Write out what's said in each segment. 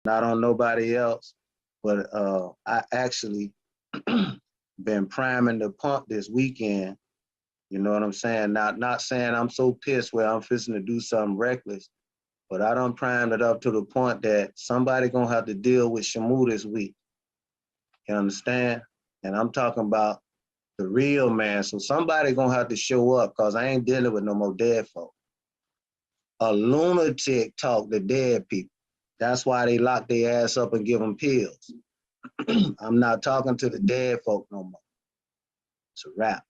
not on nobody else, but I actually been priming the pump this weekend. You know what I'm saying? Not saying I'm so pissed where I'm fixing to do something reckless, but I done primed it up to the point that somebody gonna have to deal with Shamu this week. You understand? And I'm talking about the real man. So somebody gonna have to show up because I ain't dealing with no more dead folk. A lunatic talk to dead people. That's why they lock their ass up and give them pills. I'm not talking to the dead folk no more. It's a wrap.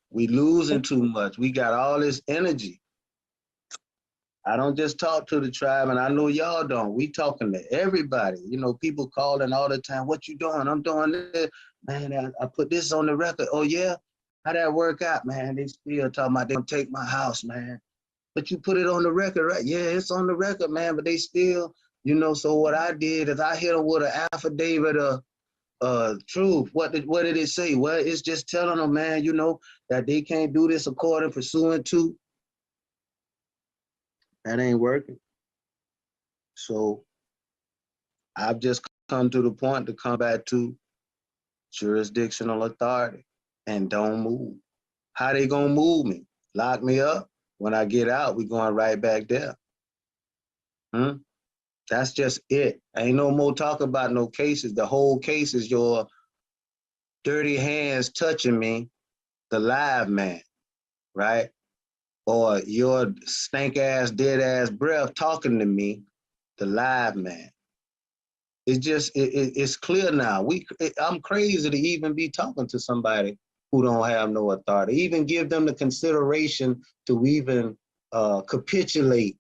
We losing too much. We got all this energy. I don't just talk to the tribe, and I know y'all don't. We talking to everybody. You know, people calling all the time. What you doing? I'm doing this. Man, I put this on the record. Oh, yeah? How that work out, man? They still talking about they gonna take my house, man. But you put it on the record, right? Yeah, it's on the record, man. But they still, you know, so what I did is I hit them with an affidavit of truth. What did it say? Well, it's just telling them, man, you know, that they can't do this according pursuant to. That ain't working. So I've just come to the point to come back to jurisdictional authority and don't move. How they gonna move me? Lock me up? When I get out, we going right back there. That's just it. Ain't no more talk about no cases. The whole case is your dirty hands touching me, the live man, right? Or your stank ass, dead ass breath talking to me, the live man. It's just, it's clear now. I'm crazy to even be talking to somebody who don't have no authority, even give them the consideration to even capitulate,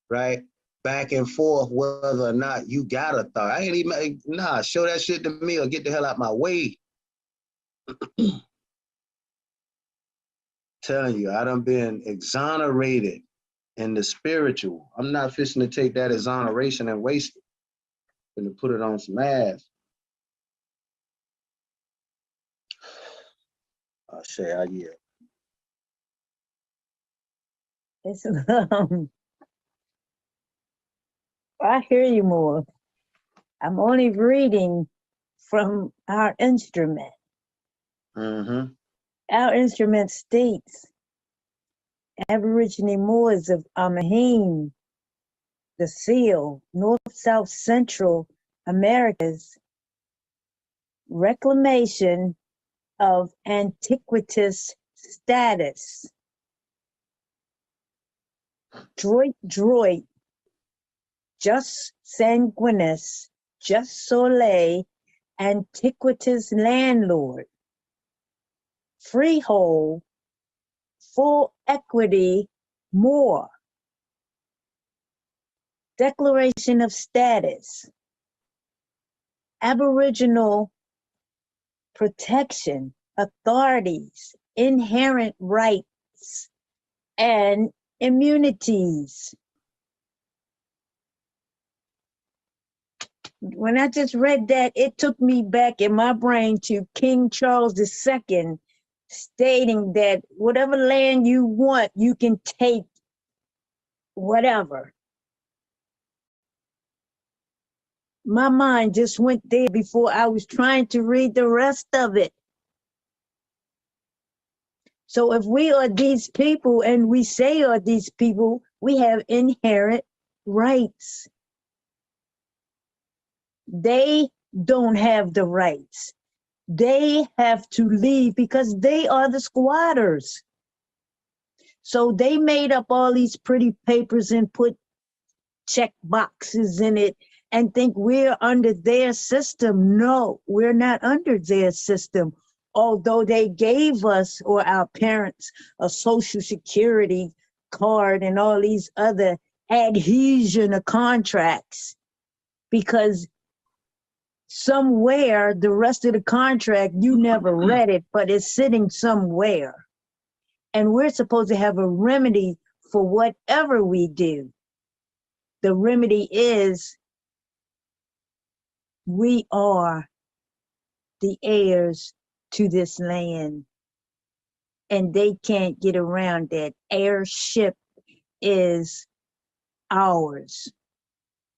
right? Back and forth, whether or not you got authority. I ain't even, nah, show that shit to me or get the hell out my way. Telling you, I done been exonerated in the spiritual. I'm not fishing to take that exoneration and waste it, and to put it on some ass. I'll say I yield. It's, I hear you more. I'm only reading from our instrument. Mm-hmm. Our instrument states Aborigine Moors of Amahim, the Seal, North, South, Central Americas, reclamation of antiquitous status. Droit, just sanguinis, just soleil, antiquitous landlord. Freehold, full equity, more. Declaration of status. Aboriginal protection, authorities, inherent rights, and immunities. When I just read that, it took me back in my brain to King Charles II stating that whatever land you want, you can take whatever. My mind just went there before I was trying to read the rest of it. So if we are these people and we say are these people, we have inherent rights. They don't have the rights. They have to leave because they are the squatters. So they made up all these pretty papers and put check boxes in it and think we're under their system. No, we're not under their system. Although they gave us, or our parents, a social security card and all these other adhesion of contracts, because somewhere the rest of the contract, you never read it, but it's sitting somewhere. And we're supposed to have a remedy for whatever we do. The remedy is we are the heirs to this land. and they can't get around that. Airship is ours.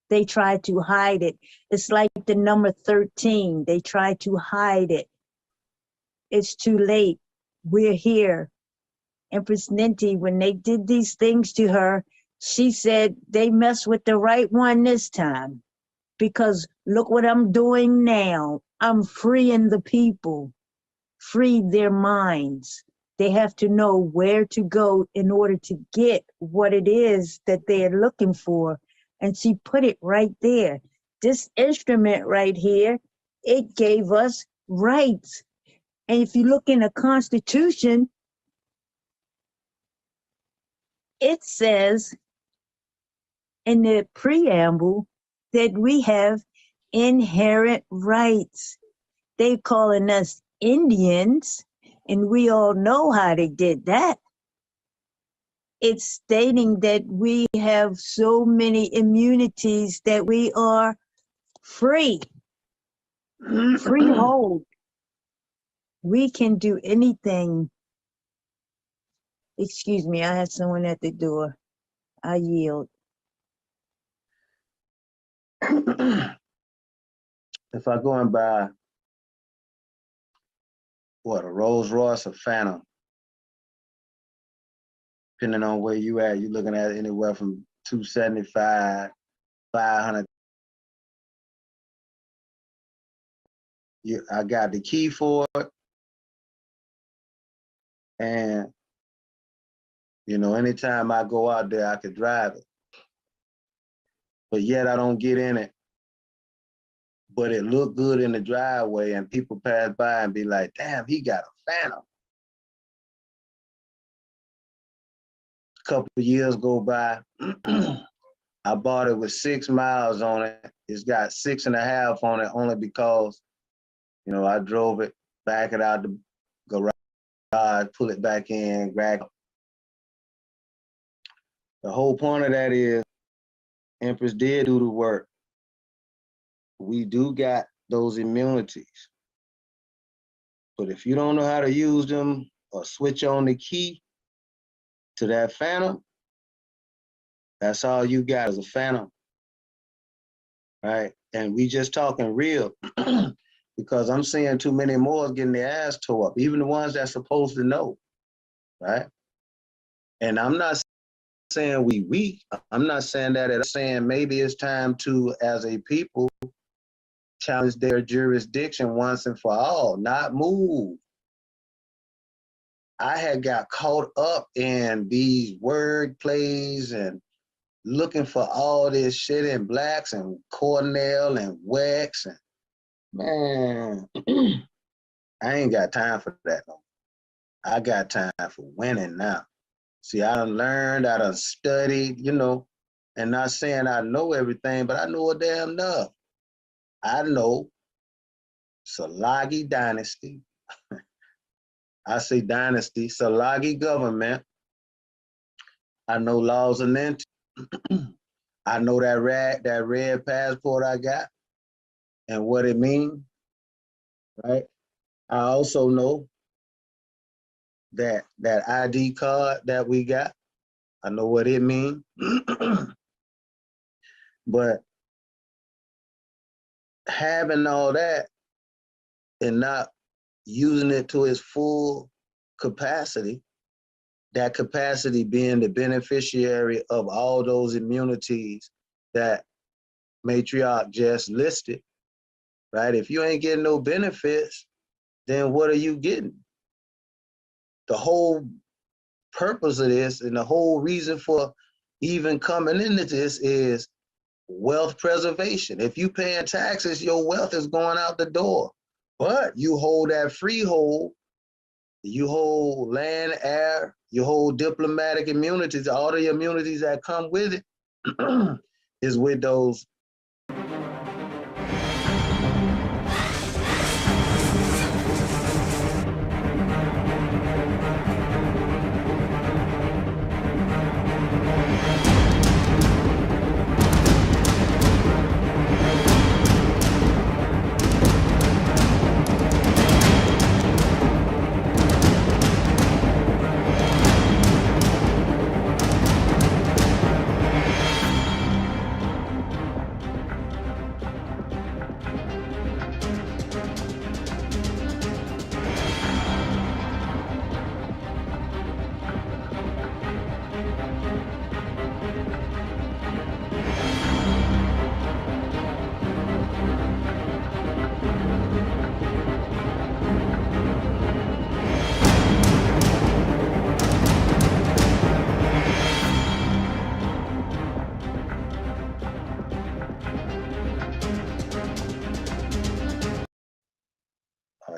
They try to hide it. It's like the number 13. They try to hide it. It's too late. We're here. Empress Ninti, when they did these things to her, she said they messed with the right one this time. Because look what I'm doing now. I'm freeing the people, free their minds. They have to know where to go in order to get what it is that they're looking for. And she put it right there. This instrument right here, it gave us rights. And if you look in the Constitution, it says in the preamble that we have inherent rights. They calling us Indians, and we all know how they did that. It's stating that we have so many immunities that we are free, freehold. We can do anything. Excuse me, I have someone at the door. I yield. If I go and buy, what, a Rolls Royce or Phantom, depending on where you at, you're looking at anywhere from 275, 500. I got the key for it. And, you know, anytime I go out there, I could drive it. But yet I don't get in it. But it looked good in the driveway, and people pass by and be like, damn, he got a Phantom. A couple of years go by, I bought it with 6 miles on it. It's got 6.5 on it only because, you know, I drove it, back it out the garage, pull it back in, grab it. The whole point of that is Empress did do the work. We do got those immunities. But if you don't know how to use them or switch on the key to that Phantom, that's all you got is a Phantom, right? And we just talking real because I'm seeing too many more getting their ass tore up, even the ones that's supposed to know, right? And I'm not saying we weak. I'm not saying that. I'm saying maybe it's time to, as a people, challenge their jurisdiction once and for all, not move. I had got caught up in these word plays and looking for all this shit in Blacks and Cornell and Wex, and man, I ain't got time for that no more. I got time for winning now. See, I done learned, I done studied, you know, and not saying I know everything, but I know a damn enough. I know Salagi dynasty. I say dynasty, Salagi government. I know laws of Ninti. I know that red passport I got and what it means, right? I also know that ID card that we got. I know what it means. But having all that and not using it to its full capacity, that capacity being the beneficiary of all those immunities that Matriarch just listed, right? If you ain't getting no benefits, then what are you getting? The whole purpose of this and the whole reason for even coming into this is wealth preservation. If you paying taxes, your wealth is going out the door. But you hold that freehold, you hold land, air, you hold diplomatic immunities, all the immunities that come with it is with those.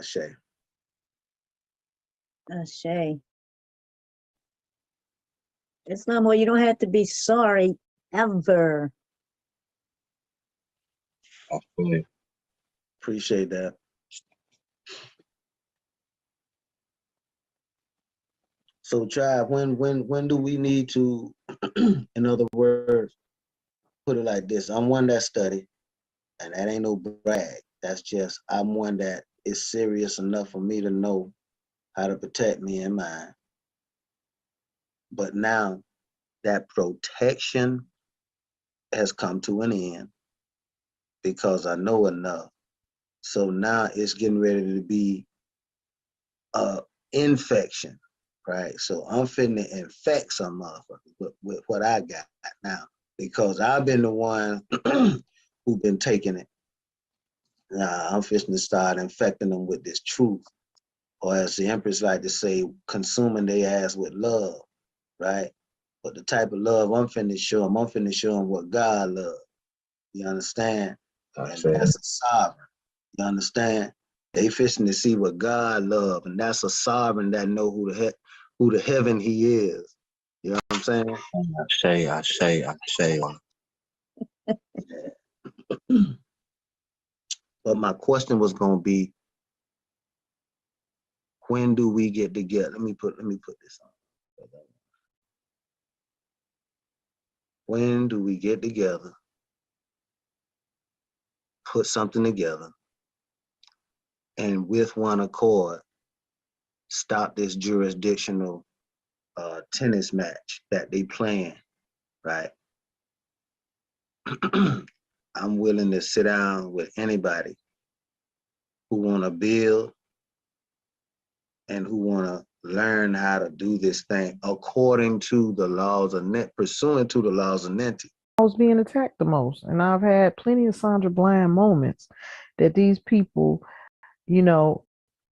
Ashe. Ashe. It's not more. You don't have to be sorry ever. Absolutely. Appreciate that. So, Tribe, when do we need to, in other words, put it like this? I'm one that study, and that ain't no brag. That's just I'm one that is serious enough for me to know how to protect me and mine. But now that protection has come to an end because I know enough. So now it's getting ready to be a infection, right? So I'm finna infect some motherfuckers with what I got now because I've been the one who been taking it. Now I'm fixing to start infecting them with this truth, or as the Empress like to say, consuming their ass with love, right? But the type of love I'm finna show them what God loves. You understand? And that's a sovereign. You understand? They fishing to see what God love, and that's a sovereign that know who the heaven he is. You know what I'm saying? I say. But my question was gonna be, when do we get together? Let me put this on. When do we get together, put something together, and with one accord, stop this jurisdictional tennis match that they playing, right? I'm willing to sit down with anybody who want to build and who want to learn how to do this thing according to the laws of pursuant to the laws of Ninti. I was being attacked the most, and I've had plenty of Sandra Bland moments that these people, you know,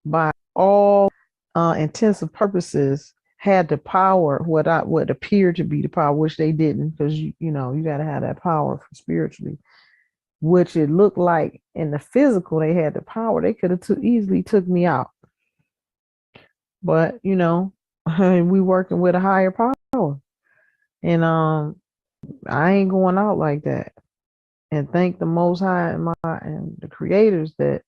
by all intents and purposes, had the power, what appeared to be the power, which they didn't, because you got to have that power for spiritually, which it looked like in the physical they had the power. They could have easily took me out, but we working with a higher power, and I ain't going out like that. And thank the Most High and the creators that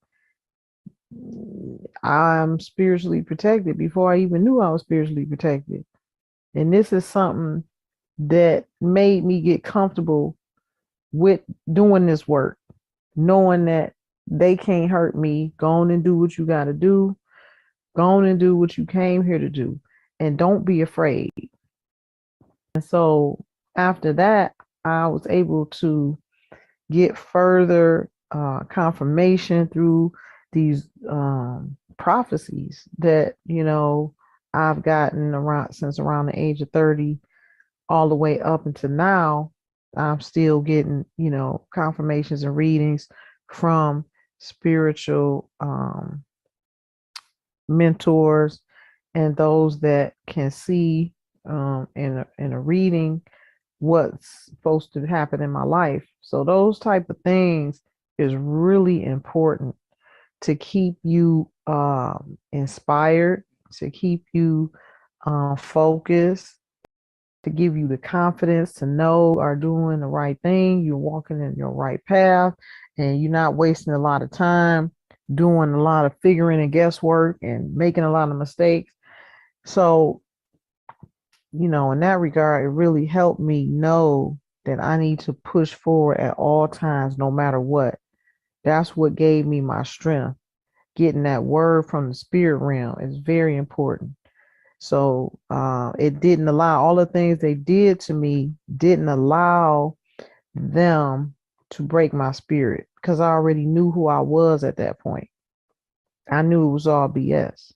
I'm spiritually protected before I even knew I was spiritually protected. And this is something that made me get comfortable with doing this work, knowing that they can't hurt me. Go on and do what you got to do. Go on and do what you came here to do. And don't be afraid. And so after that, I was able to get further confirmation through these prophecies that I've gotten around since around the age of 30 all the way up until now. I'm still getting confirmations and readings from spiritual mentors and those that can see in a reading what's supposed to happen in my life. So those type of things is really important to keep you inspired, to keep you focused, to give you the confidence to know you are doing the right thing, you're walking in your right path, and you're not wasting a lot of time doing a lot of figuring and guesswork and making a lot of mistakes. So in that regard, it really helped me know that I need to push forward at all times, no matter what. That's what gave me my strength. Getting that word from the spirit realm is very important. So it didn't allow all the things they did to me, didn't allow them to break my spirit because I already knew who I was at that point. I knew it was all BS.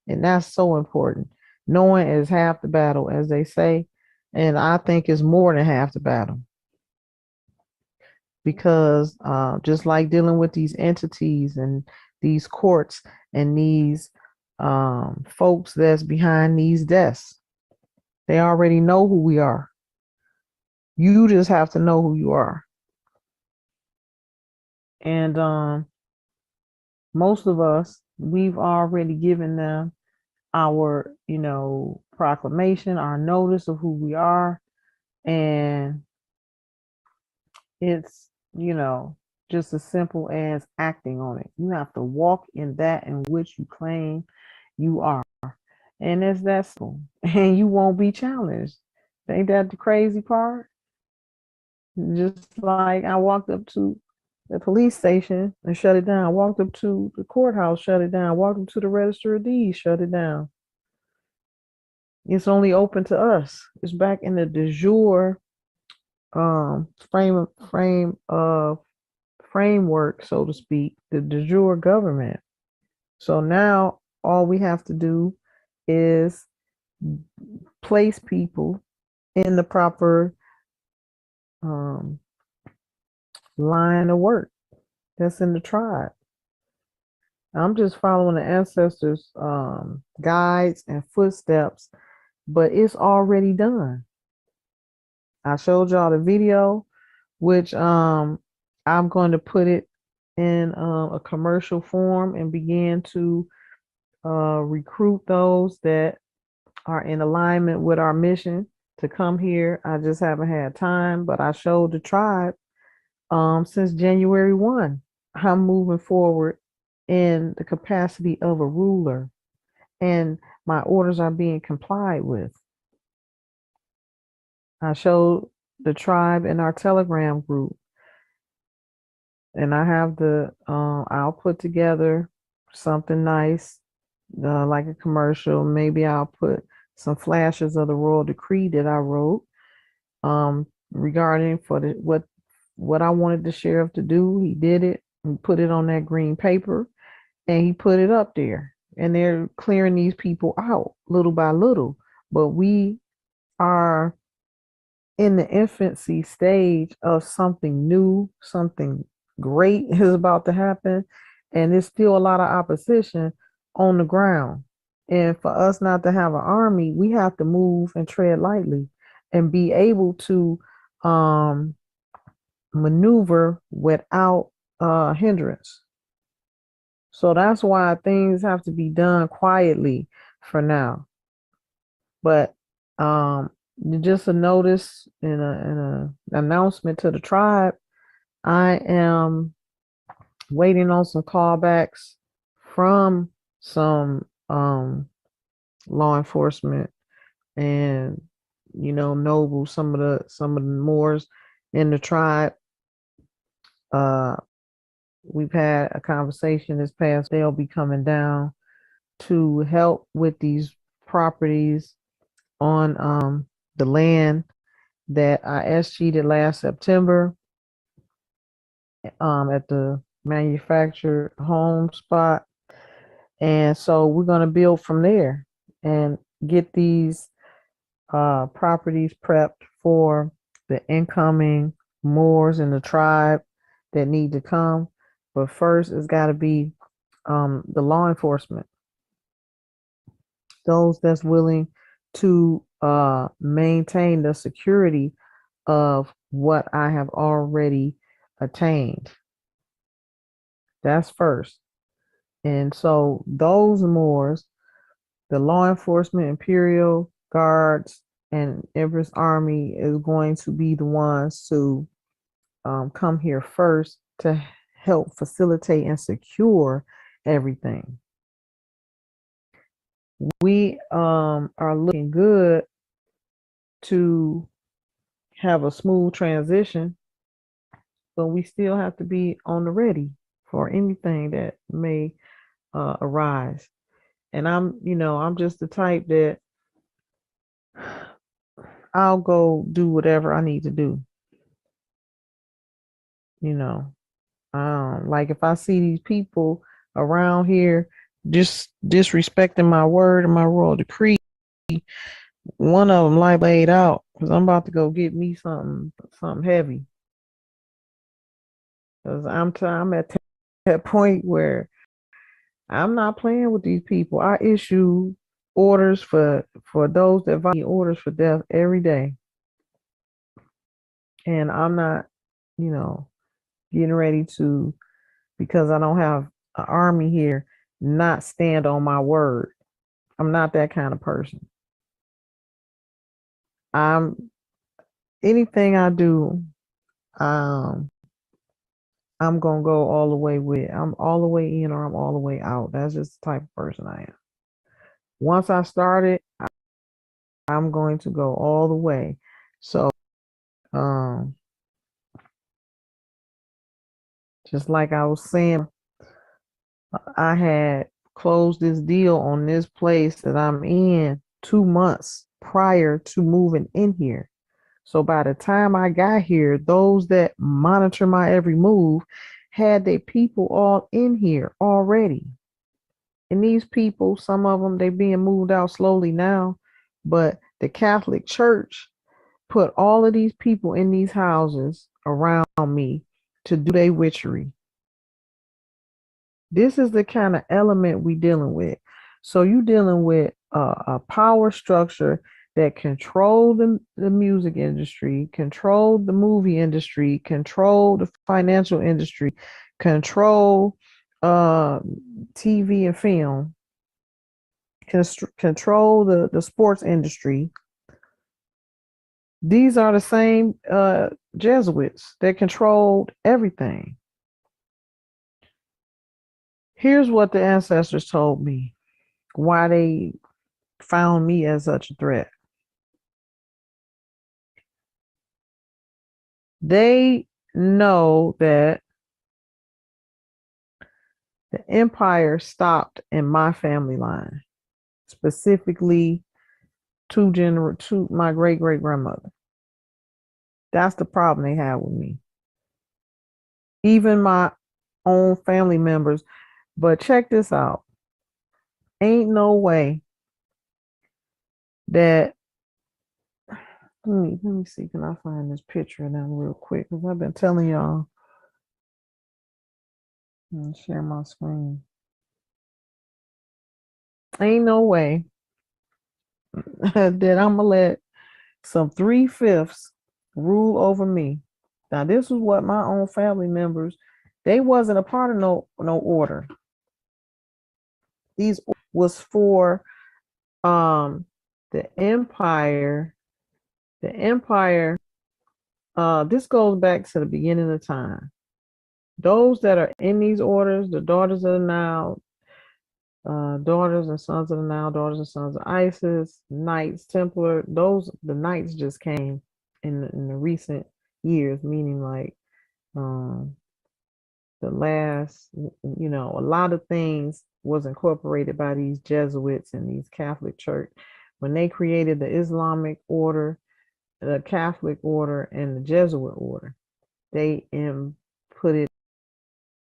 And that's so important. Knowing is half the battle, as they say. And I think it's more than half the battle. Because just like dealing with these entities and these courts and these folks that's behind these desks, they already know who we are. You just have to know who you are. And most of us, we've already given them our, proclamation, our notice of who we are. And it's, just as simple as acting on it. You have to walk in that in which you claim you are. And it's that simple. And you won't be challenged. Ain't that the crazy part? Just like I walked up to the police station and shut it down. I walked up to the courthouse, shut it down. I walked up to the register of deeds, shut it down. It's only open to us. It's back in the de jure framework, so to speak, the de jure government. So now all we have to do is place people in the proper line of work that's in the tribe. I'm just following the ancestors' guides and footsteps, but it's already done. I showed y'all the video, which I'm going to put it in a commercial form and begin to recruit those that are in alignment with our mission to come here. I just haven't had time, but I showed the tribe since January 1. I'm moving forward in the capacity of a ruler, and my orders are being complied with. I showed the tribe in our Telegram group, and I have I'll put together something nice, like a commercial. Maybe I'll put some flashes of the royal decree that I wrote regarding for what I wanted the sheriff to do. He did it and put it on that green paper, and he put it up there. And they're clearing these people out little by little. But we are in the infancy stage of something new, something great is about to happen, and there's still a lot of opposition on the ground. And for us not to have an army, we have to move and tread lightly and be able to maneuver without hindrance. So that's why things have to be done quietly for now. But just a notice and a announcement to the tribe. I am waiting on some callbacks from some law enforcement and nobles, some of the Moors in the tribe. We've had a conversation this past. They'll be coming down to help with these properties on the land that I SG'd last September at the manufactured home spot. And so we're going to build from there and get these properties prepped for the incoming Moors in the tribe that need to come. But first, it's got to be the law enforcement, those that's willing to maintain the security of what I have already attained. That's first. And so those Moors, the law enforcement, Imperial Guards, and Empress Army is going to be the ones to come here first to help facilitate and secure everything. We are looking good to have a smooth transition, but we still have to be on the ready for anything that may arise. And I'm just the type that I'll go do whatever I need to do. Like if I see these people around here just disrespecting my word and my royal decree, One of them like laid out because I'm about to go get me something heavy. Because I'm at that point where I'm not playing with these people. I issue orders for those that violate orders for death every day, and I'm not, getting ready to, because I don't have an army here, not stand on my word. I'm not that kind of person. I'm anything I do, um, I'm gonna go all the way with it. I'm all the way in or I'm all the way out. That's just the type of person I am. Once I started, I'm going to go all the way. So, um, just like I was saying, I had closed this deal on this place that I'm in 2 months prior to moving in here. So by the time I got here, those that monitor my every move had their people all in here already. And these people, some of them, they being moved out slowly now, but the Catholic Church put all of these people in these houses around me to do their witchery. This is the kind of element we dealing with. So you dealing with a power structure that control the music industry, control the movie industry, control the financial industry, control TV and film, control the sports industry. These are the same Jesuits that controlled everything. Here's what the ancestors told me, why they found me as such a threat. They know that the empire stopped in my family line, specifically to my great great grandmother. That's the problem they have with me. Even my own family members. But check this out. Ain't no way that let me see, can I find this picture of them real quick? Because I've been telling y'all. Share my screen. Ain't no way that I'm gonna let some 3/5 rule over me. Now, this is what my own family members, they wasn't a part of no order. These was for the empire. The empire, this goes back to the beginning of time. Those that are in these orders, the daughters of the Nile, daughters and sons of the Nile, daughters and sons of Isis, Knights Templar, the Knights just came in the recent years, meaning like the last, a lot of things was incorporated by these Jesuits and these Catholic Church. When they created the Islamic order, the Catholic order, and the Jesuit order, they inputted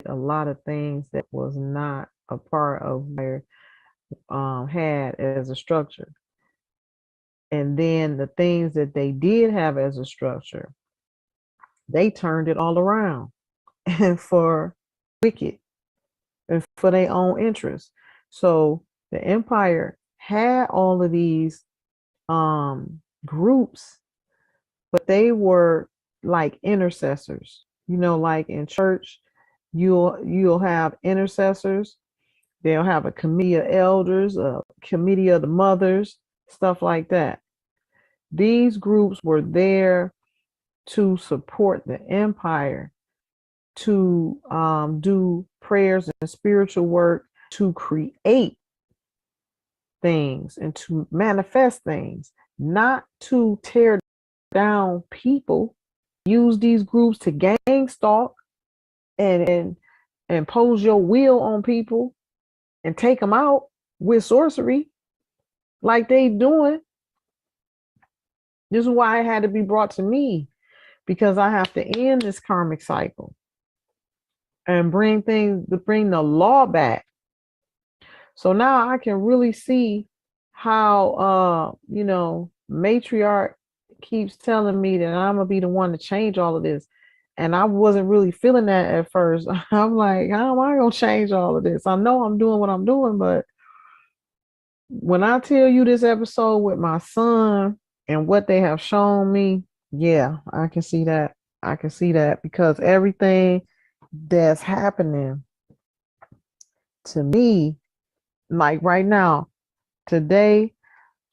a lot of things that was not a part of their had as a structure. And then the things that they did have as a structure, they turned it all around and for wicked and for their own interests. So the empire had all of these groups, but they were like intercessors. Like in church, you'll have intercessors. They'll have a committee of elders, a committee of the mothers, stuff like that. These groups were there to support the empire, to do prayers and spiritual work, to create things and to manifest things, not to tear down people. Use these groups to gang stalk and impose your will on people and take them out with sorcery like they doing. This is why it had to be brought to me, because I have to end this karmic cycle and bring the law back. So now I can really see how matriarch keeps telling me that I'm gonna be the one to change all of this. And I wasn't really feeling that at first. I'm like, how am I gonna change all of this? I know I'm doing what I'm doing, but when I tell you this episode with my son and what they have shown me, yeah, I can see that. I can see that because everything that's happening to me, like right now, today,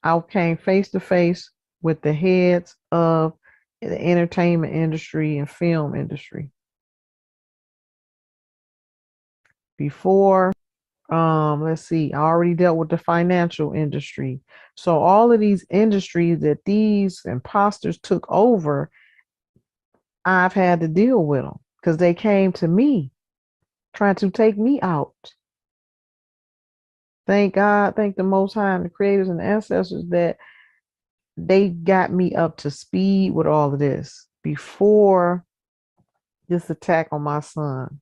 I came face to face with the heads of the entertainment industry and film industry. Before, let's see, I already dealt with the financial industry. So all of these industries that these imposters took over, I've had to deal with them because they came to me trying to take me out. Thank God, thank the Most High and the creators and the ancestors that they got me up to speed with all of this before this attack on my son.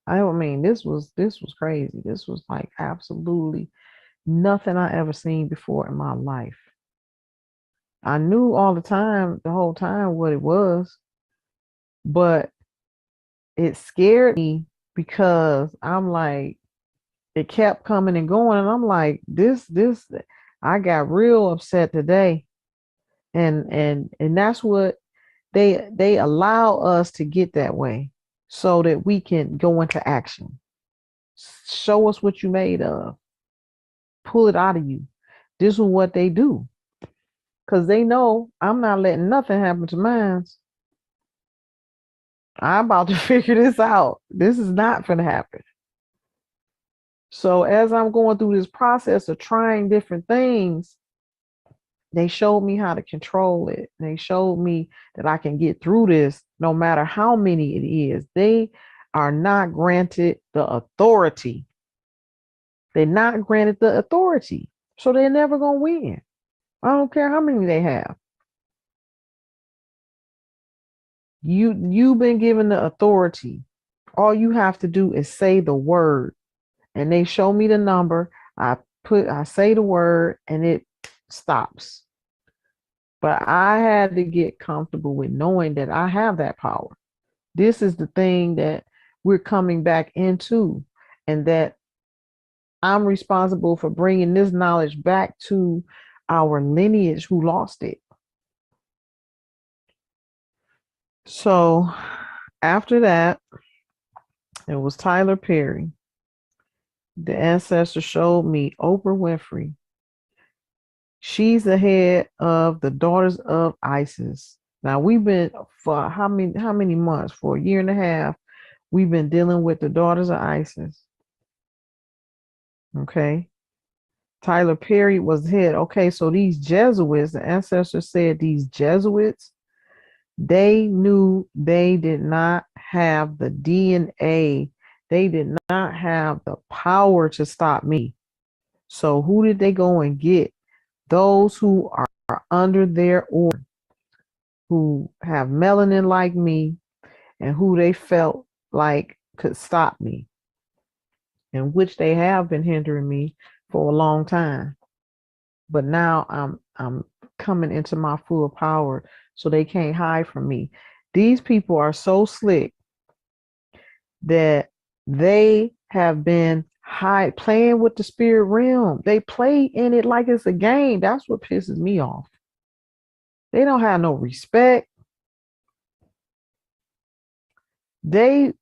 I don't mean this was crazy. This was like absolutely nothing I ever seen before in my life. I knew all the whole time what it was, but it scared me because I'm like, it kept coming and going, and I'm like, this, I got real upset today, and that's what they allow us to get that way so that we can go into action. Show us what you made of. Pull it out of you. This is what they do. Because they know I'm not letting nothing happen to mine. I'm about to figure this out. This is not going to happen. So as I'm going through this process of trying different things, they showed me how to control it. They showed me that I can get through this no matter how many it is. They are not granted the authority. They're not granted the authority. So they're never going to win. I don't care how many they have. You've been given the authority. All you have to do is say the word. And they show me the number. I say the word and it stops. But I had to get comfortable with knowing that I have that power. This is the thing that we're coming back into, and that I'm responsible for bringing this knowledge back to our lineage who lost it. So after that, it was Tyler Perry. The ancestor showed me Oprah Winfrey. She's the head of the Daughters of Isis. Now we've been for how many months? For a year and a half, we've been dealing with the Daughters of Isis. Okay. Tyler Perry was the head. Okay, so these Jesuits, the ancestors said these Jesuits, they knew they did not have the DNA. They did not have the power to stop me. So who did they go and get? Those who are under their order, who have melanin like me, and who they felt like could stop me, and which they have been hindering me for a long time. But now I'm coming into my full power, so they can't hide from me. These people are so slick that they have been playing with the spirit realm. They play in it like it's a game. That's what pisses me off. They don't have no respect. They